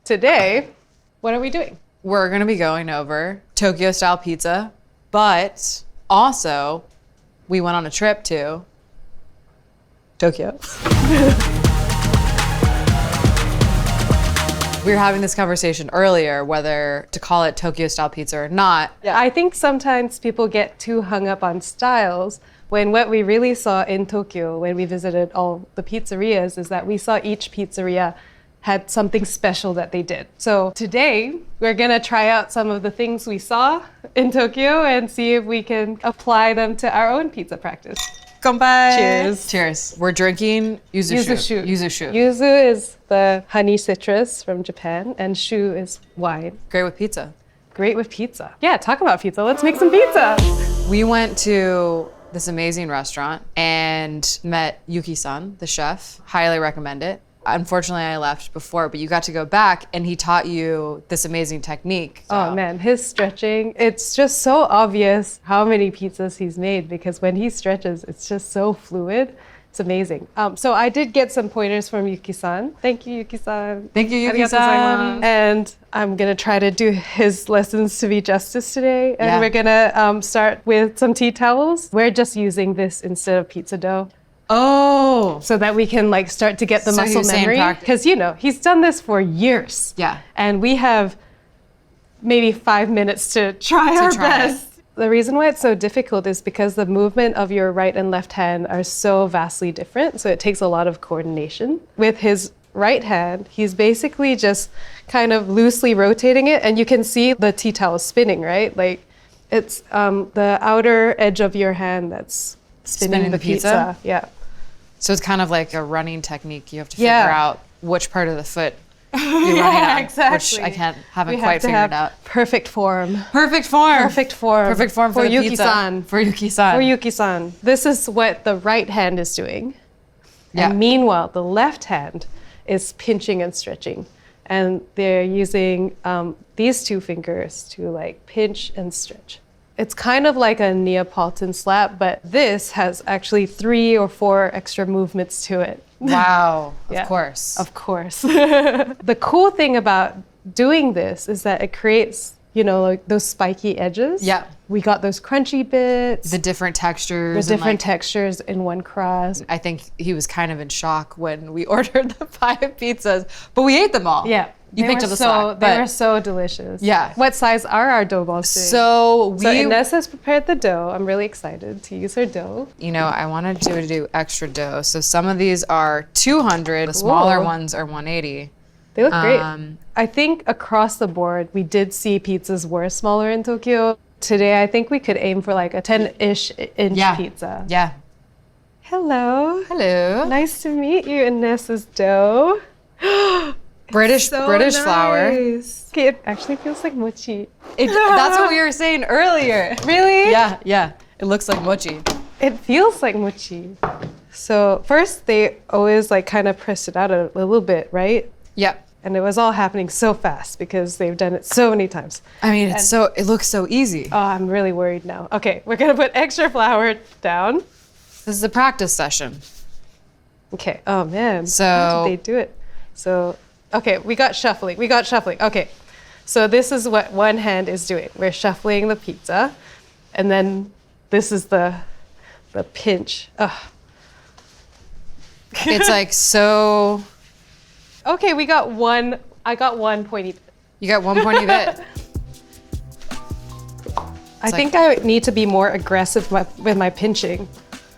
Today, what are we doing? We're gonna be going over Tokyo style pizza, but also we went on a trip to Tokyo. We were having this conversation earlier, whether to call it Tokyo style pizza or not. Yeah, I think sometimes people get too hung up on styles when what we really saw in Tokyo when we visited all the pizzerias is that we saw each pizzeria had something special that they did. So today, we're gonna try out some of the things we saw in Tokyo and see if we can apply them to our own pizza practice. Kanpai! Cheers. Cheers. We're drinking yuzu shu. Yuzu shu. Yuzu is the honey citrus from Japan, and shu is wine. Great with pizza. Great with pizza. Yeah, talk about pizza. Let's make some pizza. We went to this amazing restaurant and met Yuki Son, the chef. Highly recommend it. Unfortunately, I left before, but you got to go back and he taught you this amazing technique. So. Oh man, his stretching, it's just so obvious how many pizzas he's made because when he stretches, it's just so fluid. It's amazing. So I did get some pointers from Yuki Son. Thank you, Yuki Son. Thank you, Yuki Son. And I'm gonna try to do his lessons to be justice today. And we're gonna start with some tea towels. We're just using this instead of pizza dough. Oh. So that we can like start to get the muscle memory. Because you know, he's done this for years. Yeah. And we have maybe 5 minutes to try our best. The reason why it's so difficult is because the movement of your right and left hand are so vastly different. So it takes a lot of coordination. With his right hand, he's basically just kind of loosely rotating it. And you can see the tea towel spinning, right? Like it's the outer edge of your hand that's spinning the pizza. Yeah. So it's kind of like a running technique. You have to figure out which part of the foot you're running on, exactly. which I haven't quite figured out. Perfect form. Perfect form. Perfect form. Perfect form for Yuki San. For Yuki San. For Yuki San. This is what the right hand is doing. Yeah. And meanwhile, the left hand is pinching and stretching. And they're using these two fingers to like pinch and stretch. It's kind of like a Neapolitan slap, but this has actually 3 or 4 extra movements to it. Wow, of course. Of course. The cool thing about doing this is that it creates, you know, like those spiky edges. Yeah. We got those crunchy bits. The different textures. The different textures in one crust. I think he was kind of in shock when we ordered the 5 pizzas, but we ate them all. Yeah. You picked up the slack. They were so delicious. Yeah. What size are our dough balls doing? So Ines has prepared the dough. I'm really excited to use her dough. You know, I wanted to do extra dough. So some of these are 200. The smaller ones are 180. They look great. I think across the board, we did see pizzas were smaller in Tokyo. Today, I think we could aim for like a 10-ish inch pizza. Yeah. Hello. Hello. Nice to meet you, Ines's dough. British flour. Okay, it actually feels like mochi. That's what we were saying earlier. Really? Yeah. It looks like mochi. It feels like mochi. So first, they always like kind of press it out a little bit, right? Yep. And it was all happening so fast because they've done it so many times. I mean, it looks so easy. Oh, I'm really worried now. Okay, we're gonna put extra flour down. This is a practice session. Okay, oh man. So how did they do it? So, okay, we got shuffling. Okay, so this is what one hand is doing. We're shuffling the pizza, and then this is the pinch. Ugh. It's like so. Okay, I got one pointy bit. You got one pointy bit. I think I need to be more aggressive with my pinching.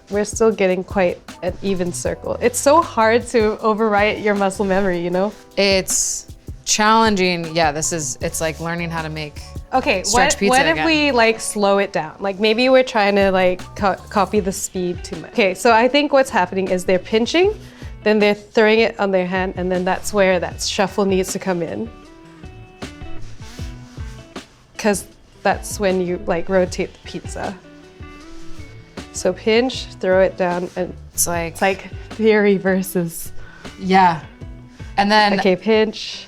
We're still getting quite an even circle. It's so hard to overwrite your muscle memory, you know? It's challenging. Yeah, it's like learning how to make stretch pizza what again. if we like slow it down? Like maybe we're trying to like copy the speed too much. Okay, so I think what's happening is they're pinching, then they're throwing it on their hand, and then that's where that shuffle needs to come in. Because that's when you like rotate the pizza. So pinch, throw it down, and it's like theory versus. Yeah. And then. Okay, pinch,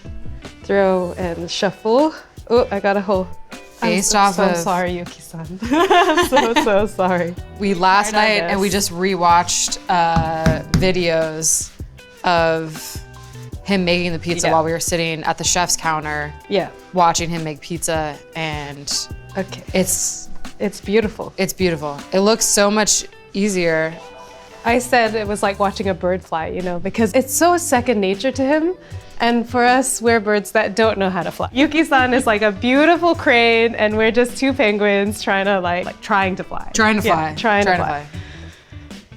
throw, and shuffle. Oh, I got a hole. I'm so sorry, Yuki-san. I'm so sorry. We last night, and we just rewatched videos of him making the pizza Yeah. while we were sitting at the chef's counter, Yeah. watching him make pizza, and Okay. it's beautiful. beautiful. It looks so much easier. I said it was like watching a bird fly, you know, because it's so second nature to him. And for us, we're birds that don't know how to fly. Yuki Son is like a beautiful crane, and we're just two penguins trying to trying to fly. Trying to fly. Yeah, trying to fly.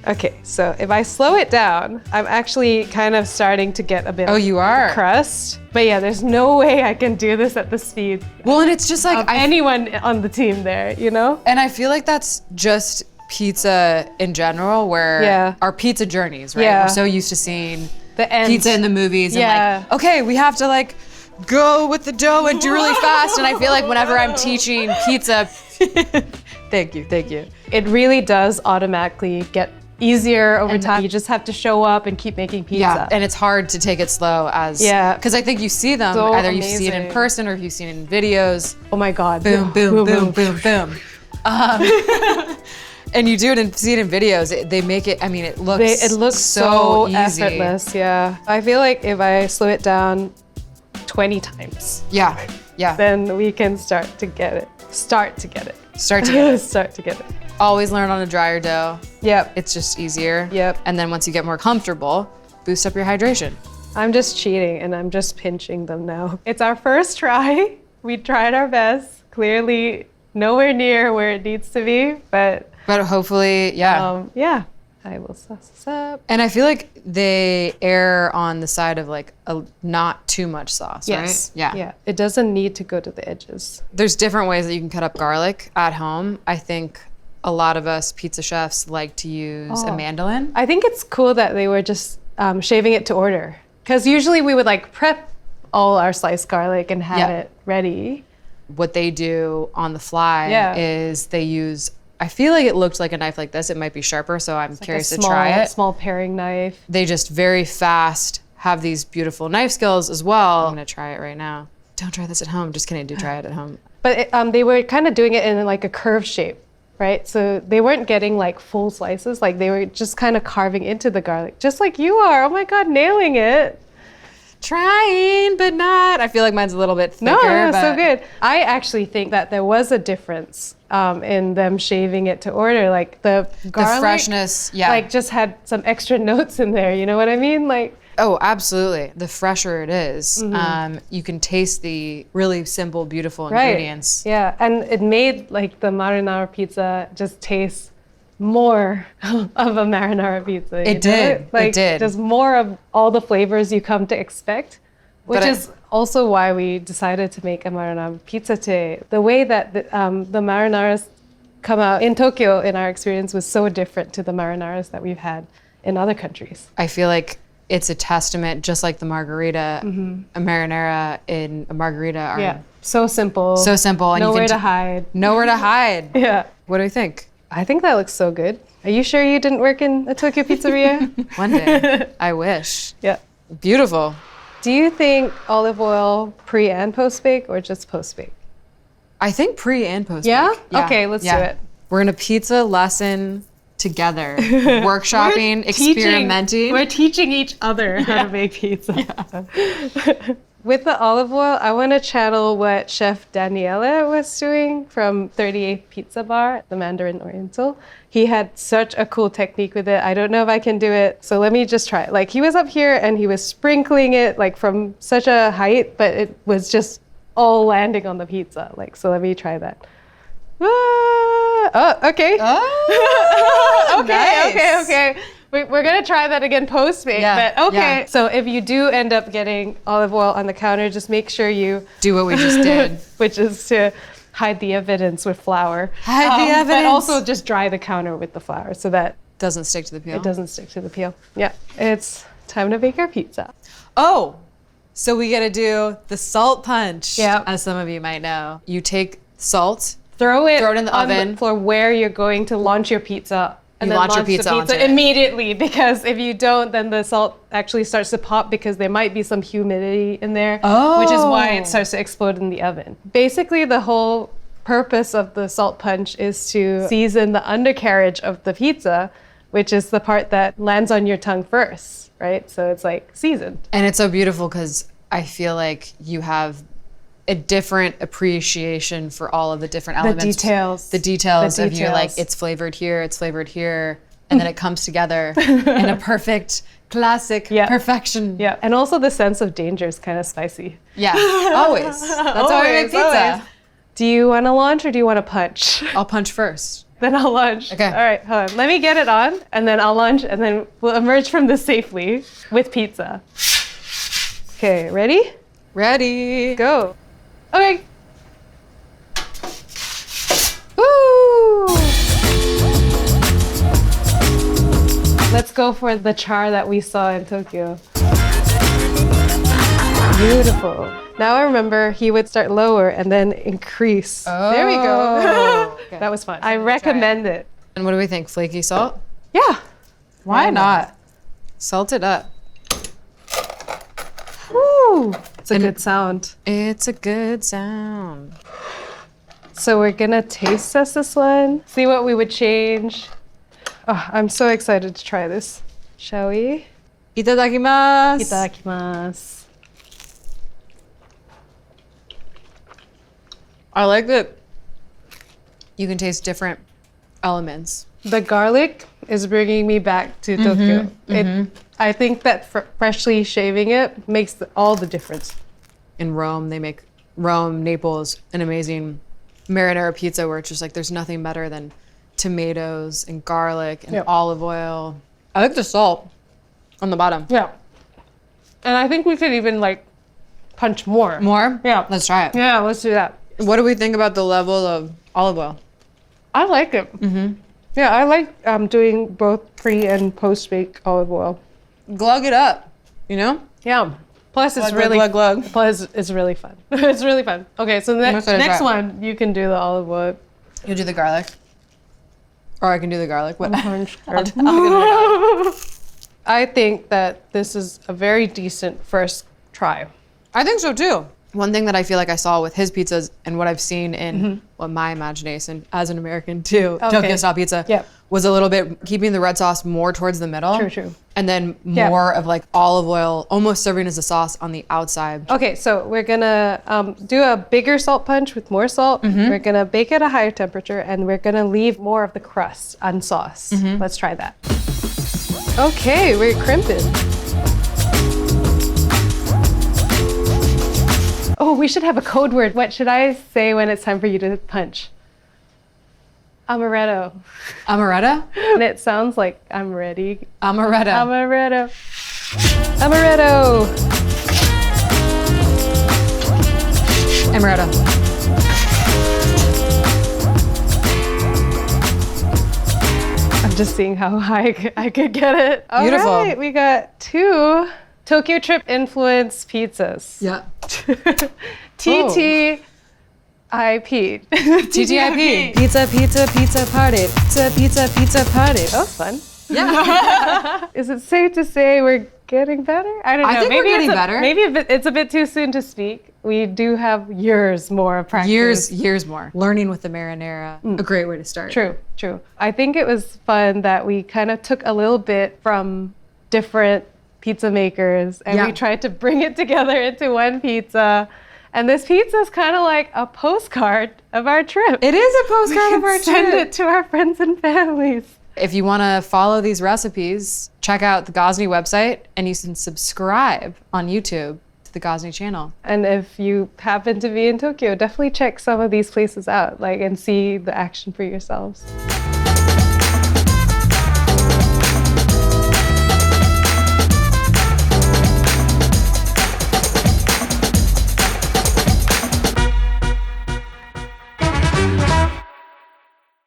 Okay, so if I slow it down, I'm actually kind of starting to get a bit Oh, you are? crust. But yeah, there's no way I can do this at the speed Well, and it's just like of anyone on the team there, you know? and I feel like that's just pizza in general, where Yeah. our pizza journeys, right? Yeah. We're so used to seeing The end. pizza in the movies Yeah. and like, okay, we have to like go with the dough and do really fast. And I feel like whenever I'm teaching pizza, thank you. It really does automatically get easier over time. You just have to show up and keep making pizza. Yeah, and it's hard to take it slow as, Yeah. because I think you see them, So either you see it in amazing. person or if you've seen it in videos. Oh my God. Boom, boom, boom, boom, boom. And you do it and see it in videos. They make it. I mean, it looks so easy. effortless. Yeah. I feel like if I slow it down 20 times, Yeah. then we can start to get it. Start to get it. Start to get it. Always learn on a drier dough. Yep. It's just easier. Yep. And then once you get more comfortable, boost up your hydration. I'm just cheating and I'm just pinching them now. It's our first try. We tried our best. Clearly nowhere near where it needs to be, but hopefully, yeah. yeah, I will sauce this up. And I feel like they err on the side of like not too much sauce, Yes. right? Yeah. Yeah. It doesn't need to go to the edges. There's different ways that you can cut up garlic at home. I think a lot of us pizza chefs like to use a mandolin. I think it's cool that they were just shaving it to order. Because usually we would like prep all our sliced garlic and have it ready. What they do on the fly Yeah. is they use, I feel like it looked like a knife like this. It might be sharper, so I'm curious to try it. Small paring knife. They just very fast have these beautiful knife skills as well. I'm gonna try it right now. Don't try this at home. Just kidding, do try it at home. But they were kind of doing it in like a curved shape, right? So they weren't getting like full slices. Like they were just kind of carving into the garlic, just like you are. Oh my God, nailing it. Trying, but not. I feel like mine's a little bit thicker. No, but so good. I actually think that there was a difference in them shaving it to order. Like the garlic, the freshness, yeah. like just had some extra notes in there. You know what I mean? Like, oh, absolutely. The fresher it is, you can taste the really simple, beautiful ingredients. Yeah, and it made like the marinara pizza just taste more of a marinara pizza. It did. Like, It did. There's more of all the flavors you come to expect, which But is also why we decided to make a marinara pizza today. The way that the marinaras come out in Tokyo, in our experience, was so different to the marinaras that we've had in other countries. I feel like it's a testament, just like the margarita, a marinara in a margarita are Yeah, so simple. so simple. And Nowhere you to can hide. Nowhere to hide. Yeah. What do you think? I think that looks so good. Are you sure you didn't work in a Tokyo pizzeria? One day. I wish. Yeah. Beautiful. Do you think olive oil pre and post bake or just post bake? I think pre and post. Yeah? Okay, let's do it. We're in a pizza lesson together, workshopping, experimenting. We're teaching each other how to make pizza. With the olive oil, I want to channel what Chef Daniele was doing from 38th Pizza Bar at the Mandarin Oriental. He had such a cool technique with it. I don't know if I can do it, so let me just try it. Like he was up here and he was sprinkling it like from such a height, but it was just all landing on the pizza. Like, so let me try that. Oh, okay. Oh, Okay. We're gonna try that again post-bake, Yeah, but okay. yeah. So if you do end up getting olive oil on the counter, just make sure you do what we just did. which is to hide the evidence with flour. Hide the evidence. But also just dry the counter with the flour so that Doesn't stick to the peel. it doesn't stick to the peel. Yeah, it's time to bake our pizza. Oh, so we gotta do the salt punch. Yeah. As some of you might know. You take salt. Throw it in the on oven. for where you're going to launch your pizza. And You then launch your the pizza onto it. immediately, because if you don't, then the salt actually starts to pop because there might be some humidity in there, which is why it starts to explode in the oven. Basically, the whole purpose of the salt punch is to season the undercarriage of the pizza which is the part that lands on your tongue first, right? So it's like seasoned. And it's so beautiful because I feel like you have a different appreciation for all of the different elements. The details of you, like it's flavored here, and then it comes together in a perfect, classic perfection. Yeah, and also the sense of danger is kind of spicy. Yeah, always. That's why we make pizza. Always. Do you want to launch or do you want to punch? I'll punch first. Then I'll launch. Okay. All right, hold on. Let me get it on, and then I'll launch, and then we'll emerge from this safely with pizza. Okay, ready? Ready. Go. Okay. Woo! Let's go for the char that we saw in Tokyo. Beautiful. Now I remember he would start lower and then increase. Oh. There we go. Okay. That was fun. I recommend it. And what do we think? Flaky salt? Yeah. Why not? Salt it up. Woo. It's a good sound. It's a good sound. So we're gonna taste test this one. See what we would change. Oh, I'm so excited to try this. Shall we? Itadakimasu. Itadakimasu. I like that you can taste different elements. The garlic is bringing me back to Tokyo. I think that freshly shaving it makes all the difference. In Rome, they make Naples, an amazing marinara pizza where it's just like there's nothing better than tomatoes and garlic and olive oil. I like the salt on the bottom. Yeah. And I think we could even like punch more. More? Yeah. Let's try it. Yeah, let's do that. What do we think about the level of olive oil? I like it. Yeah, I like doing both pre and post bake olive oil. Glug it up, you know? Yeah. Plus it's Glug, really glug, glug, glug. Plus it's really fun. It's really fun. Okay, so the gonna next try it. one you can do the olive oil. You do the garlic. Or I can do the garlic. What? I think that this is a very decent first try. I think so too. One thing that I feel like I saw with his pizzas and what I've seen in my imagination as an American too, Tokyo style pizza, was a little bit keeping the red sauce more towards the middle. True. And then more of like olive oil, almost serving as a sauce on the outside. Okay, so we're gonna do a bigger salt punch with more salt. We're gonna bake at a higher temperature, and we're gonna leave more of the crust unsauced. Let's try that. Okay, we're crimping. Oh, we should have a code word. What should I say when it's time for you to punch? Amaretto. Amaretto? And it sounds like I'm ready. Amaretto. Amaretto. Amaretto. Amaretto. I'm just seeing how high I could get it. Beautiful. All right, we got 2 Tokyo Trip influenced pizzas. Yeah. TTIP. TTIP. Pizza, pizza, pizza party. Pizza, pizza, pizza party. That was fun. Yeah. Is it safe to say we're getting better? I don't know. I think we're getting better. Maybe it's a bit too soon to speak. We do have years more of practice. Years more. Learning with the marinara, a great way to start. True. I think it was fun that we kind of took a little bit from different pizza makers and we tried to bring it together into one pizza. And this pizza is kind of like a postcard of our trip. It is a postcard of our trip. Send it to our friends and families. If you want to follow these recipes, check out the Gozney website and you can subscribe on YouTube to the Gozney channel. And if you happen to be in Tokyo, definitely check some of these places out, and see the action for yourselves.